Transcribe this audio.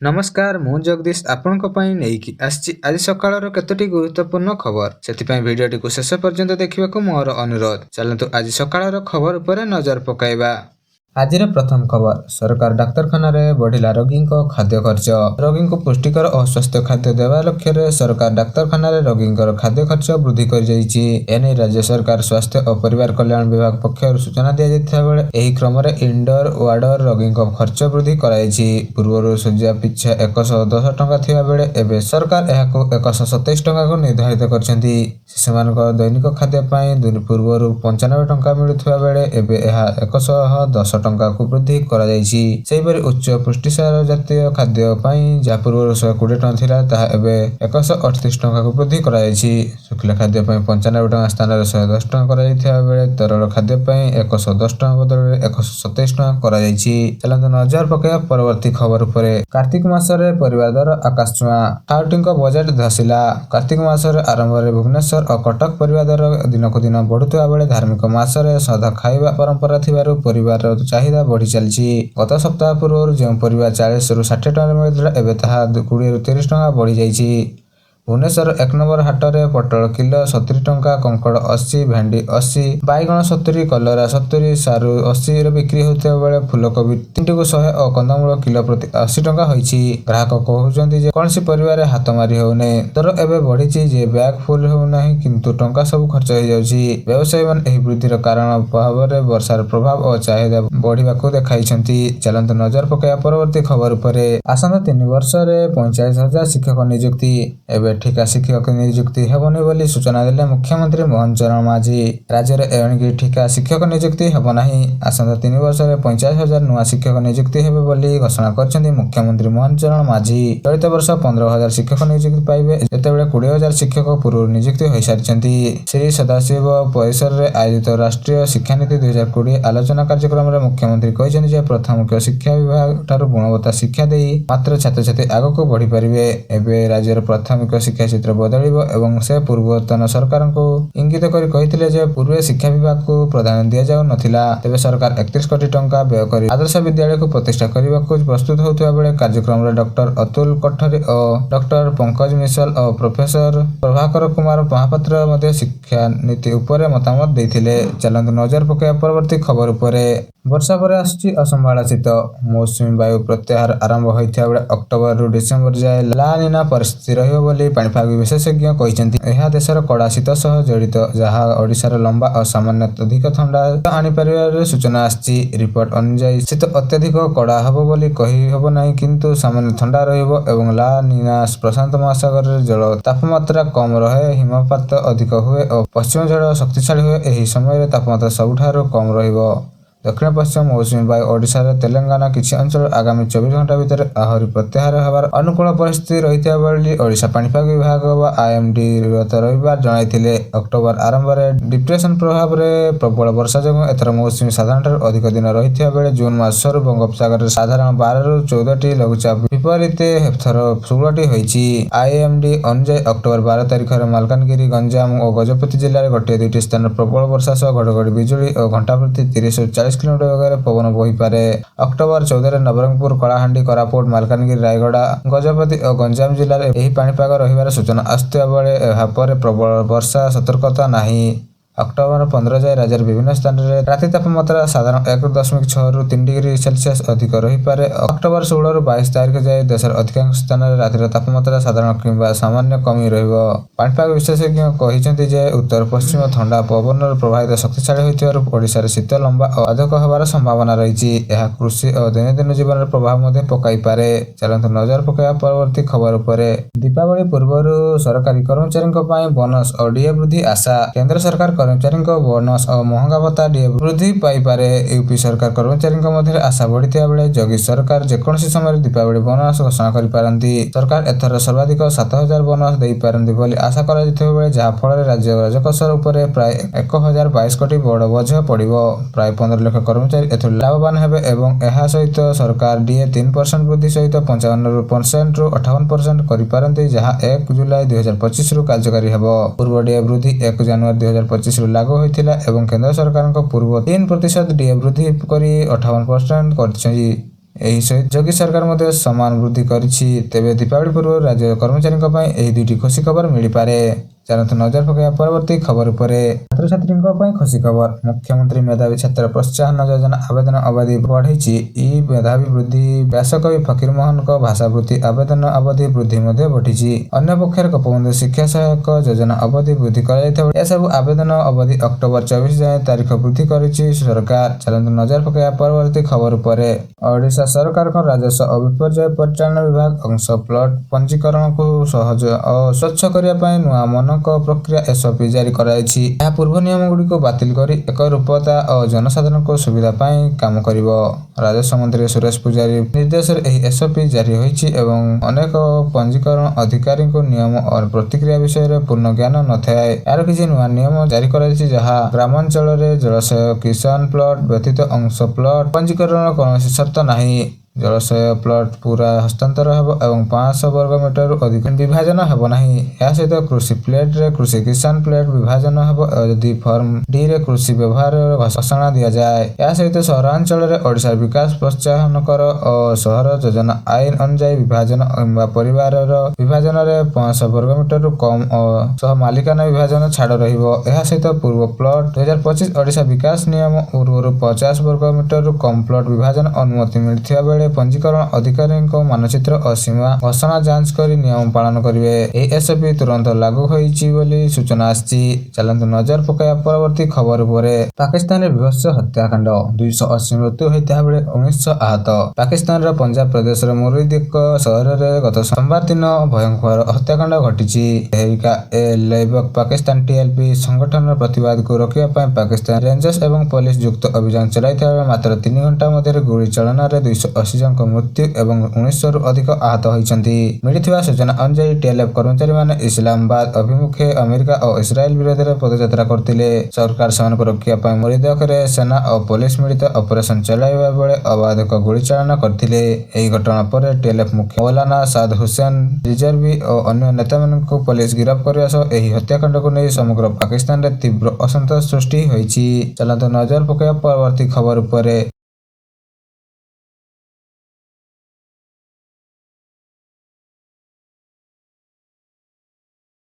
नमस्कार मु जगदीश आपणक पई नेकी आछि आज सकाळर केतोटी गुरुत्वपूर्ण खबर सेतिपई भिडियोटी को शेष पर्यंत देखिबाकू मोर अनुरोध। चलंतु आज सकाळर खबर उपरे नजर पकाइबा। आजिर प्रथम खबर सरकार डाक्तरखाना रे बढ़िला रोगी को खाद्य खर्च। रोगी को पुष्टिकर और स्वस्थ खाद्य देवा लक्ष्य रे सरकार डाक्तरखाना रे रोगी खाद्य खर्च वृद्धि कर जाइछि। एने राज्य सरकार स्वास्थ्य और परिवार कल्याण विभाग पक्षर सूचना दिया जाइथा बेले एही क्रम रे इंडोर वार्डर रोगी को खर्च वृद्धि कराइछि। पूर्वरु शଯ୍ୟା पिछा 110 टंका थिबा बेले एबे सरकार एहाको 127 टंका को निर्धारित करछन्ती। शिशुमानक दैनिक खाद्य पई पूर्वरु 95 टंका मिलुथबा बेले एबे एहा 110 टंका को वृद्धि करा जाइछि। सेहिपरि उच्च पुष्टिसार जातीय खाद्य पई जा पूर्व 120 टंका थिला ताहा एबे 138 टंका को वृद्धि करा जाइछि। शुक्ला खाद्य पई 95 टंका स्थान रे 110 टंका करा जाइथिबा बेले तरल खाद्य पई 110 टंका बदल 127 टंका करा जाइछि। चलंतु नजर पकाया परवर्ती खबर उपरे। कार्तिक मास रे परिवार दर आकाश छुआ हाउटिंग को बजट धसिला। कार्तिक मास रे आरंभ रे भुवनेश्वर और कटक परिवार दर दिन को दिन बढ़ुतबा बेले धार्मिक मास रे सादा खाइबा परंपरा थिबारु परिवार चाहिदा बढ़ी चलछि। गत सप्ताह पूर्व जो परिवार 40 रु 60 टका मिलुଥିଲା एबे ताहा 20 रु 30 टका बढ़ी जाइछि। भुवनेश्वर 1 नंबर हाट रे पटल किलो 70 टंका, कंकड़ 80, भेंडी 80, बैगण 70, कलरा 70, सारू 80 रे बिक्री होते बेले फूलकोबी 3 को 100 और कंदमूल किलो प्रति 80 टंका होइछि। ग्राहक कहउछन्ती जे कोनसी परिवार हाथ मारी होने दर एबे बढ़िछि जे बैग फुल हो नाही किंतु टंका सब खर्च हो जाउछि। व्यवसायी मान एही वृद्धिर कारण भाबरे वर्षार प्रभाव और चाहिदा बढ़िबाको देखाइछन्ती। चलंत नजर पकाया परवर्ती खबर उपरे। आसंता 3 वर्ष रे 45,000 शिक्षक नियुक्ति। एबे ठिका शिक्षक नियुक्ति हेबनी बोली सूचना देले मुख्यमंत्री मोहन चरण माझी। राज्य रे एणिकी ठिका शिक्षक नियुक्ति हेबो नाही। आसंता 3 वर्ष रे 45,000 नुआ शिक्षक नियुक्ति हेबे बोली घोषणा करछन्ती मुख्यमंत्री मोहन चरण माझी। चलित वर्ष 15,000 शिक्षक नियुक्ति पाइबे जेतेबेले 20,000 शिक्षक पूर्व नियुक्ति होई सारिछन्ती। श्री सदाशिव परिसर रे आयोजित राष्ट्रीय शिक्षा नीति 2020 आलोचना कार्यक्रम रे मुख्यमंत्री कहिछन्ती जे प्राथमिक शिक्षा विभाग थारु गुणवत्ता शिक्षा देई मात्र छात्र छात्री आगको बढ़ी परिबे। एबे राज्य रे प्राथमिक शिक्षा क्षेत्र बदलिबो एवं से पूर्वतन सरकार को इंगित करी कहिथिले जे पूर्व शिक्षा विभाग को प्राधान्य दिया जाउ नथिला। तबे सरकार 31 कोटी टंका व्यय करी आदर्श विद्यालय को प्रतिष्ठा करबा को प्रस्तुत होतबा बेले कार्यक्रम रे डॉक्टर अतुल कठरी और डॉक्टर पंकज मिसल और प्रोफेसर प्रभाकर कुमार महापात्र मध्ये शिक्षा नीति उपरे मतामत दैथिले। चलंत नजर पकाया परवर्ती खबर उपरे। वर्षा पर आछि असंभाला शीत। मौसमी वायु प्रत्याहार आरंभ होइथिया बेले अक्टोबर रु डिसेंबर जाय ला निना परिस्थिति रहियो बोली पाणीपाग विशेषज्ञ कहिसेंती। एहा देशर कड़ा शीत सह जड़ित जहा ओडिशार लंबा और सामान्य अधिक ठंडा आनी परिवार सूचना आछि। रिपोर्ट अनुसार शीत अत्यधिक कड़ा हबो बोली कहि हबो नाही किंतु सामान्य ठंडा रहिबो एवं ला निना प्रशांत महासागर रे जल तापमात्रा कम रहे, हिमपात अधिक हुए और पश्चिम झड़ शक्तिशाली हुए। एही समय रे तापमात्रा सबुठारो कम रहिबो। दक्षिण पश्चिम मौसमी वायु ओडिशा रे तेलंगाना किछि अंचल आगामी 24 घंटा भितर आहरी प्रत्याहार हेबार अनुकूल परिस्थिति रहिता बोली ओडिशा पाणीपाग विभाग वा आईएमडी गत रविवार जणाइथिले। अक्टोबर आरंभ रे डिप्रेशन प्रभाव रे प्रबल वर्षा जग एथर मौसमी साधारण अधिक दिन रहिता बेले जून मासर बंगोपसागर रे साधारण 12 रु 14 टी लघुचाप विपरीत एथर 16 टी होइछि। आईएमडी अनुसार अक्टोबर 12 तारिख रे मालकानगिरी, गंजाम और गजपति जिल्ला रे गोटे दुईटी स्थान प्रबल वर्षा सह घड़घड़ी बिजुली और घंटा प्रति 30 40 किलोमीटर वेगरे पवन बोही पारे। अक्टोबर 14 रे नवरंगपुर, कलाहांडी, कोरापुट, मालकानगिरी, रायगड़ा, गजपति और गंजाम जिल्ला रे एही पाणीपाग रहिबार सूचना आस्थिया बेले एहा परे प्रबल वर्षा सतर्कता नाही। अक्टोबर 15 जाए राज्यर विभिन्न स्थान रे राति तापमात्रा साधारण 1.6 रु 3 डिग्री सेल्सियस अधिक रही पारे। अक्टोबर 16 रु 22 तारिख जाए देशर अधिकांश स्थान रे रातिर तापमात्रा साधारण किंबा सामान्य कमी रहिबो। पाणीपाग विशेषज्ञ कहिसेंती जे उत्तर पश्चिम ठंडा पवन प्रभावित शक्तिशाली होइथिबारु ओडिशा रे शीत लंबा और अधिक होबार संभावना रहिछि। एहा कृषि और दैनंदिन जीवन रे प्रभाव मध्ये पकाई पारे। चलंत नजर पकाया परवर्ती खबर उपरे। दीपावली पूर्वरु सरकारी कर्मचारी पई बोनस और डीए वृद्धि आशा। केंद्र सरकार कर्मचारी बोनस और महंगा भत्ता डीए वृद्धि पाई पारे। यूपी सरकार कर्मचारी मध्य आशा बढ़िया बेले जगी सरकार जेकोसी समय दीपावली बोनस घोषणा करि पारंती। सरकार एथर सर्वाधिक 7,000 बोनस देई पारंती बोली आशा करा जिथिबा बेले जहा फल राज्य राजकोष उपरे प्राय 1,022 कोटी बड़ बोझ पड़िबो। प्राय 15 लाख कर्मचारी एथर लाभवान हेबे एवं एहा सहित सरकार डीए 3% वृद्धि सहित 55% रु 58% करि पारंती जहा 1 जुलाई 2025 रु कार्यकारी हेबो। पूर्व डीए वृद्धि 1 जनवरी 2025 रु लागू होइथिला एवं केंद्र सरकार पूर्व 3% डीए वृद्धि करी 58% करछि। ଏହି ସହିତ ଯୋଗୀ ସରକାର ମଧ୍ୟ ସମାନ ବୃଦ୍ଧି କରିଛି। ତେବେ ଦୀପାବଳି ପୂର୍ବରୁ ରାଜ୍ୟ କର୍ମଚାରୀଙ୍କ ପାଇଁ ଏହି ଦୁଇଟି ଖୁସି ଖବର ମିଳିପାରେ। ଚାଲନ୍ତୁ ନଜର ପକାଇବା ପରବର୍ତ୍ତୀ ଖବର ଉପରେ। ଛାତ୍ରଛାତ୍ରୀଙ୍କ ପାଇଁ ଖୁସି ଖବର। ମୁଖ୍ୟମନ୍ତ୍ରୀ ମେଧାବୀ ଛାତ୍ର ପ୍ରୋତ୍ସାହନ ଯୋଜନା ଆବେଦନ ଅବଧି ବଢ଼ାଇଛି। ମେଧାବୀ ବୃଦ୍ଧି ବ୍ୟାସକବି ଫକୀରମୋହନଙ୍କ ଭାଷାବୃତ୍ତି ଆବେଦନ ଅବଧି ବୃଦ୍ଧି ମଧ୍ୟ ଘଟିଛି। ଅନ୍ୟପକ୍ଷରେ ଗୋପବନ୍ଧୁ ଶିକ୍ଷା ସହାୟକ ଯୋଜନା ଅବଧି ବୃଦ୍ଧି କରାଯାଇଥିବା ଏସବୁ ଆବେଦନ ଅବଧି ଅକ୍ଟୋବର 24 ଯାଏଁ ତାରିଖ ବୃଦ୍ଧି କରିଛି ସରକାର। ଚାଲନ୍ତୁ ନଜର ପକାଇବା ପରବର୍ତ୍ତୀ ଖବର ଉପରେ। ଓଡ଼ିଶା ସରକାରଙ୍କ ରାଜସ୍ୱ ଓ ବିପର୍ଯ୍ୟୟ ପରିଚାଳନା ବିଭାଗ ଅଂଶ ପ୍ଲଟ ପଞ୍ଜୀକରଣକୁ ସହଜ ଓ ସ୍ୱଚ୍ଛ କରିବା ପାଇଁ ନୂଆ ମାନକ ପ୍ରକ୍ରିୟା SOP ଜାରି କରାଯାଇଛି। ଏହା ପୂର୍ବ ନିୟମଗୁଡ଼ିକୁ ବାତିଲ କରି ଏକରୂପତା ଓ ଜନସାଧାରଣଙ୍କ ସୁବିଧା ପାଇଁ କାମ କରିବ। ରାଜସ୍ୱ ମନ୍ତ୍ରୀ ସୁରେଶ ପୂଜାରୀ ନିର୍ଦ୍ଦେଶରେ ଏହି SOP ଜାରି ହୋଇଛି ଏବଂ ଅନେକ ପଞ୍ଜୀକରଣ ଅଧିକାରୀଙ୍କୁ ନିୟମ ଓ ପ୍ରତିକ୍ରିୟା ବିଷୟରେ ପୂର୍ଣ୍ଣ ଜ୍ଞାନ ନଥାଏ। ଏହାର କିଛି ନୂଆ ନିୟମ ଜାରି କରାଯାଇଛି ଯାହା ଗ୍ରାମାଞ୍ଚଳରେ ଜଳାଶୟ କିଷାନ ପ୍ଲଟ ବ୍ୟତୀତ ଅଂଶ ପ୍ଲଟ ପଞ୍ଜୀକରଣର କୌଣସି ସର୍ତ୍ତ ନାହିଁ। ଜଳାଶୟ ପ୍ଲଟ ପୁରା ହସ୍ତାନ୍ତର ହେବ ଏବଂ 500 ବର୍ଗ ମିଟରରୁ ଅଧିକ ବିଭାଜନ ହେବ ନାହିଁ। ଏହା ସହିତ କୃଷି ପ୍ଲେଟରେ କୃଷି କିଷାନ ପ୍ଲେଟ ବିଭାଜନ ହେବ ଯଦି ଫର୍ମ ଡିରେ କୃଷି ବ୍ୟବହାରର ଘୋଷଣା ଦିଆଯାଏ। ଏହା ସହିତ ସହରାଞ୍ଚଳରେ ଓଡ଼ିଶାର ବିକାଶ ପ୍ରୋତ୍ସାହନ କର ଓ ସହର ଯୋଜନା ଆଇନ ଅନୁଯାୟୀ ବିଭାଜନ କିମ୍ବା ପରିବାରର ବିଭାଜନରେ 500 ବର୍ଗ ମିଟରରୁ କମ୍ ଓ ସହ ମାଲିକାନା ବିଭାଜନ ଛାଡ଼ ରହିବ। ଏହା ସହିତ ପୂର୍ବ ପ୍ଲଟ 2025 ଓଡ଼ିଶା ବିକାଶ ନିୟମ ପୂର୍ବରୁ 50 ବର୍ଗ ମିଟରରୁ କମ୍ ପ୍ଲଟ ବିଭାଜନ ଅନୁମତି ମିଳିଥିବା ବେଳେ ପଞ୍ଜୀକରଣ ଅଧିକାରୀଙ୍କ ମାନଚିତ୍ର ଓ ସୀମା ଘୋଷଣା ଯାଞ୍ଚ କରି ନିୟମ ପାଳନ କରିବେ। ଏହି SOP ତୁରନ୍ତ ଲାଗୁ ହୋଇଛି ବୋଲି ସୂଚନା ଆସିଛି। ଚାଲନ୍ତୁ ନଜର ପକାଇବା ପରବର୍ତ୍ତୀ ଖବର ଉପରେ। ପାକିସ୍ତାନରେ ବୀଭତ୍ସ ହତ୍ୟାକାଣ୍ଡ। 280 ମୃତ୍ୟୁ ହୋଇଥିବା ବେଳେ 1900 ଆହତ। ପାକିସ୍ତାନର ପଞ୍ଜାବ ପ୍ରଦେଶର ମୁରିଦ ସହରରେ ଗତ ସୋମବାର ଦିନ ଭୟଙ୍କର ହତ୍ୟାକାଣ୍ଡ ଘଟିଛି। ତେହରିକ-ଏ-ଲେଇବକ ପାକିସ୍ତାନ TLP ସଂଗଠନର ପ୍ରତିବାଦକୁ ରୋକିବା ପାଇଁ ପାକିସ୍ତାନ ରେଞ୍ଜର୍ସ ଏବଂ ପୋଲିସ ଯୁକ୍ତ ଅଭିଯାନ ଚଳାଇଥିବା ବେଳେ ମାତ୍ର 3 ଘଣ୍ଟା ମଧ୍ୟରେ ଗୁଳି ଚାଳନାରେ 280 ଜଣଙ୍କ ମୃତ୍ୟୁ ଏବଂ 1900ରୁ ଅଧିକ ଆହତ ହୋଇଛନ୍ତି। ମିଳିଥିବା ସୂଚନା ଅନୁଯାୟୀ TLF କର୍ମଚାରୀମାନେ ଇସଲାମାବାଦ ଅଭିମୁଖେ ଆମେରିକା ଓ ଇସ୍ରାଏଲ ବିରୋଧରେ ପଦଯାତ୍ରା କରୁଥିଲେ। ସରକାର ସେମାନଙ୍କୁ ରୋକିବା ପାଇଁ ମୁରିଦକରେ ସେନା ଓ ପୋଲିସ ମିଳିତ ଅପରେସନ ଚଳାଇବା ବେଳେ ଅବାଧକ ଗୁଳିଚାଳନା କରିଥିଲେ। ଏହି ଘଟଣା ପରେ TLF ମୁଖ୍ୟ ମୌଲାନା ସାଦ ହୁସେନ ରିଜଭୀ ଓ ଅନ୍ୟ ନେତାମାନଙ୍କୁ ପୋଲିସ ଗିରଫ କରିବା ସହ ଏହି ହତ୍ୟାକାଣ୍ଡକୁ ନେଇ ସମଗ୍ର ପାକିସ୍ତାନରେ ତୀବ୍ର ଅସନ୍ତୋଷ ସୃଷ୍ଟି ହୋଇଛି। ଚାଲନ୍ତୁ ନଜର ପକାଇବା ପରବର୍ତ୍ତୀ ଖବର ଉପରେ।